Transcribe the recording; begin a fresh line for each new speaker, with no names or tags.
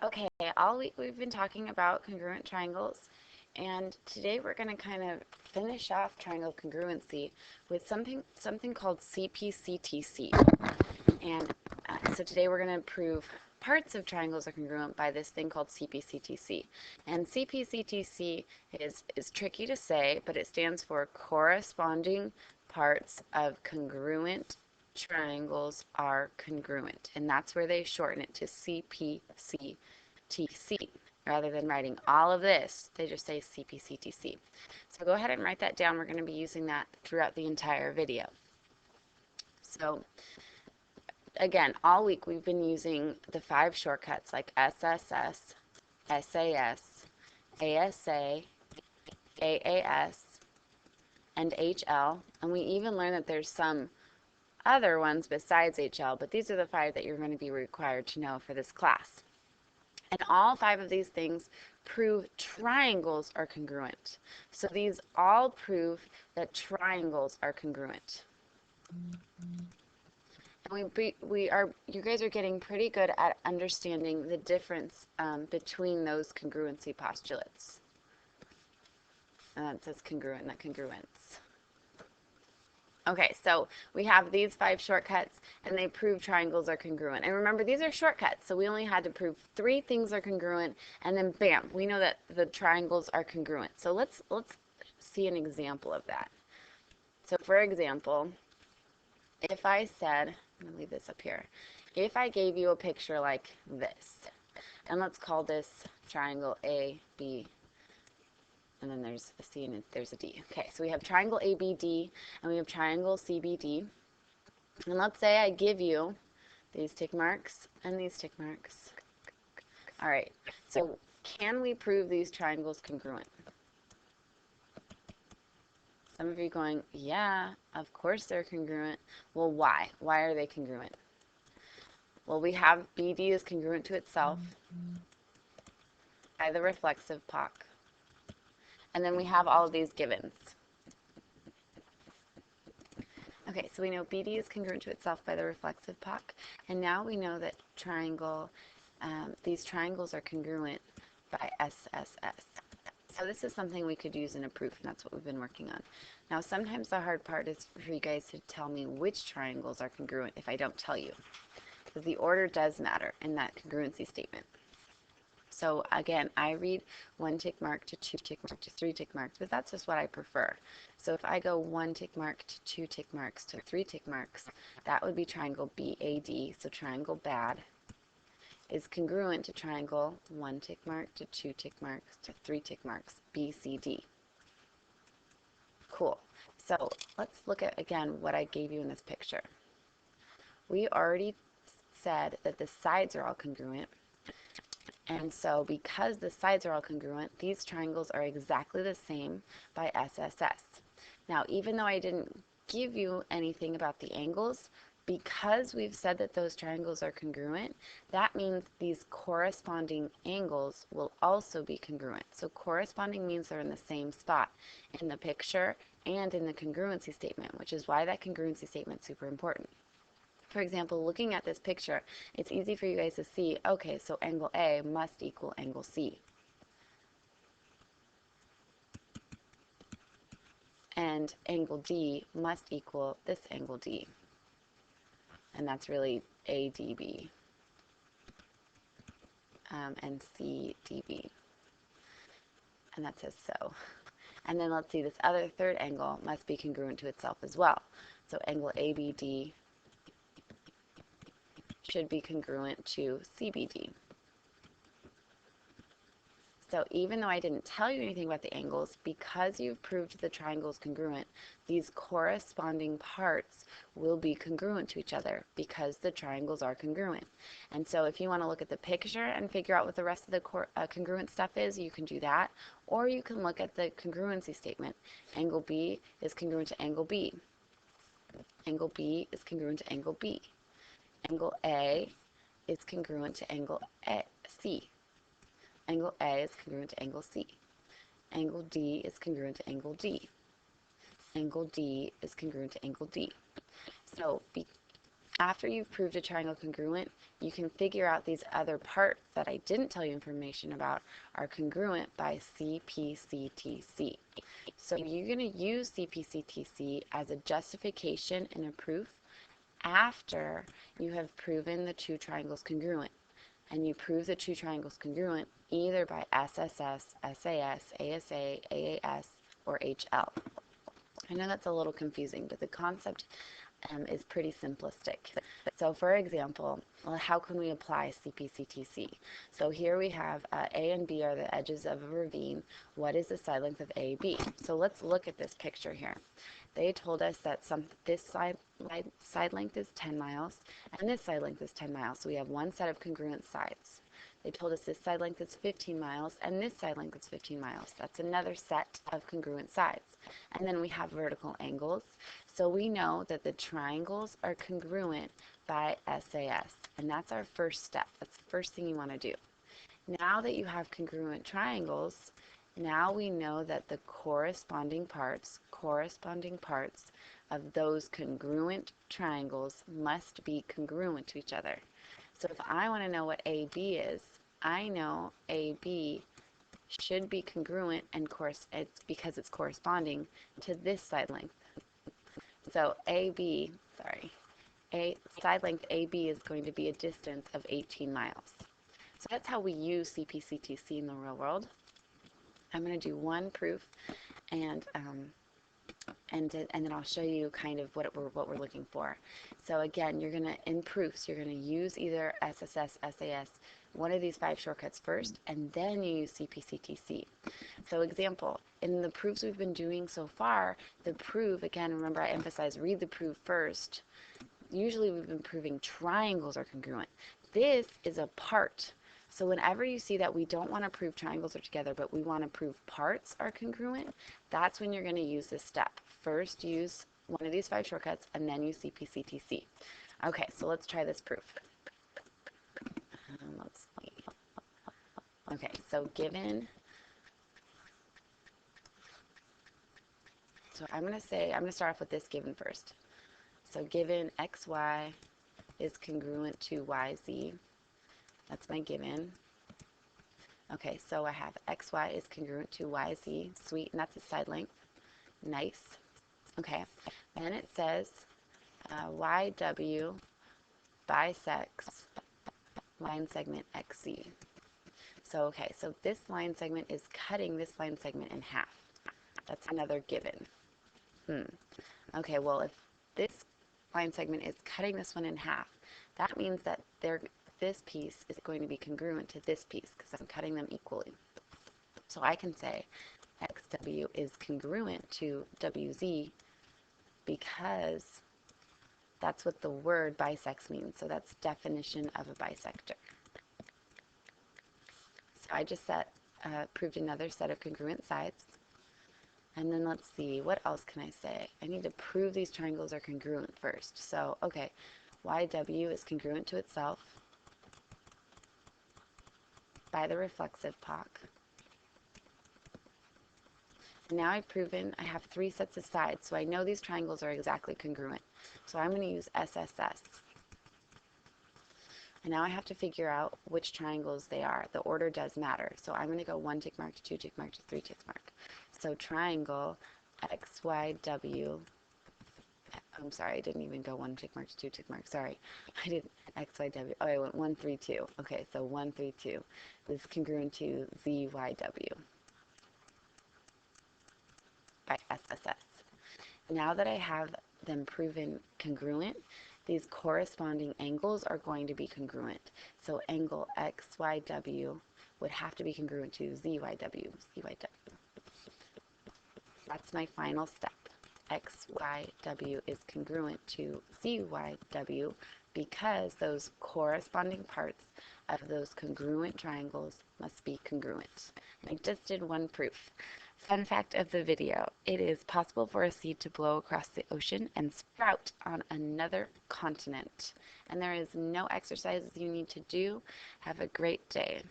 Okay, all week we've been talking about congruent triangles, and today we're going to kind of finish off triangle congruency with something called CPCTC. And so today we're going to prove parts of triangles are congruent by this thing called CPCTC. And CPCTC is tricky to say, but it stands for corresponding parts of congruent triangles are congruent. And that's where they shorten it to CPCTC. Rather than writing all of this, they just say CPCTC. So go ahead and write that down. We're going to be using that throughout the entire video. So again, all week we've been using the 5 shortcuts like SSS, SAS, ASA, AAS, and HL. And we even learned that there's some other ones besides HL, but these are the 5 that you're going to be required to know for this class. And all 5 of these things prove triangles are congruent. So these all prove that triangles are congruent. And you guys are getting pretty good at understanding the difference between those congruency postulates. And that says congruent, not congruence. Okay, so we have these 5 shortcuts, and they prove triangles are congruent. And remember, these are shortcuts, so we only had to prove 3 things are congruent, and then bam, we know that the triangles are congruent. So let's see an example of that. So for example, if I said, I'm going to leave this up here. If I gave you a picture like this, and let's call this triangle A, B, and then there's a C and there's a D. Okay, so we have triangle ABD and we have triangle CBD. And let's say I give you these tick marks and these tick marks. All right, so can we prove these triangles congruent? Some of you going, yeah, of course they're congruent. Well, why? Why are they congruent? Well, we have BD is congruent to itself by the reflexive POC. And then we have all of these givens. Okay, so we know BD is congruent to itself by the reflexive POC. And now we know that these triangles are congruent by SSS. So this is something we could use in a proof, and that's what we've been working on. Now, sometimes the hard part is for you guys to tell me which triangles are congruent if I don't tell you, because the order does matter in that congruency statement. So again, I read 1 tick mark to 2 tick mark to 3 tick marks, but that's just what I prefer. So if I go 1 tick mark to 2 tick marks to 3 tick marks, that would be triangle BAD. So triangle BAD is congruent to triangle 1 tick mark to 2 tick marks to 3 tick marks, BCD. Cool. So let's look at, again, what I gave you in this picture. We already said that the sides are all congruent. And so because the sides are all congruent, these triangles are exactly the same by SSS. Now, even though I didn't give you anything about the angles, because we've said that those triangles are congruent, that means these corresponding angles will also be congruent. So corresponding means they're in the same spot in the picture and in the congruency statement, which is why that congruency statement is super important. For example, looking at this picture, it's easy for you guys to see, okay, so angle A must equal angle C. And angle D must equal this angle D. And that's really ADB and CDB. And that says so. And then let's see, this other third angle must be congruent to itself as well. So angle ABD should be congruent to CBD. So even though I didn't tell you anything about the angles, because you've proved the triangle is congruent, these corresponding parts will be congruent to each other because the triangles are congruent. And so if you want to look at the picture and figure out what the rest of the congruent stuff is, you can do that. Or you can look at the congruency statement. Angle B is congruent to angle B. Angle B is congruent to angle B. Angle A is congruent to angle C. Angle A is congruent to angle C. Angle D is congruent to angle D. Angle D is congruent to angle D. So After you've proved a triangle congruent, you can figure out these other parts that I didn't tell you information about are congruent by CPCTC. So you're going to use CPCTC as a justification in a proof after you have proven the two triangles congruent. And you prove the two triangles congruent either by SSS, SAS, ASA, AAS, or HL. I know that's a little confusing, but the concept is pretty simplistic. So for example, how can we apply CPCTC? So here we have A and B are the edges of a ravine. What is the side length of AB? So let's look at this picture here. They told us that this side length is 10 miles and this side length is 10 miles. So we have one set of congruent sides. They told us this side length is 15 miles and this side length is 15 miles. That's another set of congruent sides. And then we have vertical angles. So we know that the triangles are congruent by SAS. And that's our first step. That's the first thing you want to do. Now that you have congruent triangles, now we know that the corresponding parts of those congruent triangles must be congruent to each other. So if I want to know what AB is, I know AB should be congruent and it's because it's corresponding to this side length. So side length AB is going to be a distance of 18 miles. So that's how we use CPCTC in the real world. I'm going to do one proof and then I'll show you kind of what we're looking for. So again, you're going to, in proofs, you're going to use either SSS, SAS, one of these 5 shortcuts first, and then you use CPCTC. So example, in the proofs we've been doing so far, the proof, again, remember I emphasize read the proof first. Usually we've been proving triangles are congruent. This is a part. So whenever you see that we don't want to prove triangles are together, but we want to prove parts are congruent, that's when you're going to use this step. First use one of these 5 shortcuts and then use CPCTC. Okay, so let's try this proof. Let's see. Okay, so I'm going to start off with this given first. So given XY is congruent to YZ, that's my given. Okay, so I have XY is congruent to YZ, sweet, and that's its side length. Nice. Okay, then it says YW bisects line segment XZ. So, okay, so this line segment is cutting this line segment in half. That's another given. Okay, well, if this line segment is cutting this one in half, that means that this piece is going to be congruent to this piece because I'm cutting them equally. So I can say XW is congruent to WZ because that's what the word bisects means. So that's definition of a bisector. So I just proved another set of congruent sides. And then let's see, what else can I say? I need to prove these triangles are congruent first. So, okay, YW is congruent to itself by the reflexive POC. And now I've proven I have 3 sets of sides, so I know these triangles are exactly congruent. So I'm going to use SSS. And now I have to figure out which triangles they are. The order does matter. So I'm going to go 1 tick mark to 2 tick mark to 3 tick mark. So triangle XYW, I'm sorry, I didn't even go 1 tick mark to 2 tick mark. Sorry, I did XYW. Oh, I went 1, 3, 2. Okay, so 1, 3, 2 is congruent to ZYW by SSS. Now that I have them proven congruent, these corresponding angles are going to be congruent. So angle XYW would have to be congruent to ZYW. That's my final step. XYW is congruent to ZYW because those corresponding parts of those congruent triangles must be congruent. And I just did one proof. Fun fact of the video, it is possible for a seed to blow across the ocean and sprout on another continent. And there is no exercises you need to do. Have a great day.